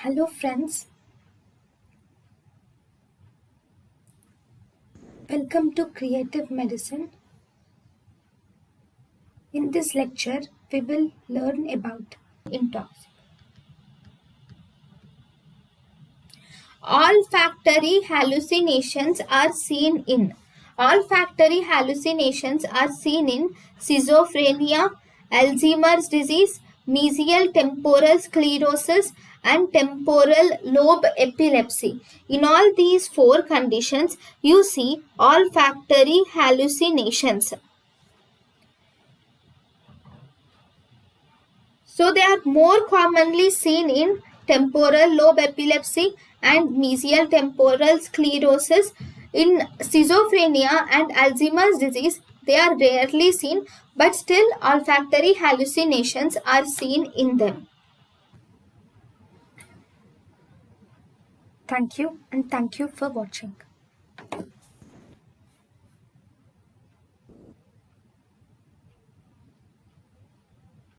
Hello friends, welcome to Creative Medicine. In this lecture, we will learn about intoxication. Olfactory hallucinations are seen in schizophrenia, Alzheimer's disease, mesial temporal sclerosis, and temporal lobe epilepsy. In all these four conditions, you see olfactory hallucinations. So they are more commonly seen in temporal lobe epilepsy and mesial temporal sclerosis. In schizophrenia and Alzheimer's disease, they are rarely seen, but still olfactory hallucinations are seen in them. Thank you, and thank you for watching.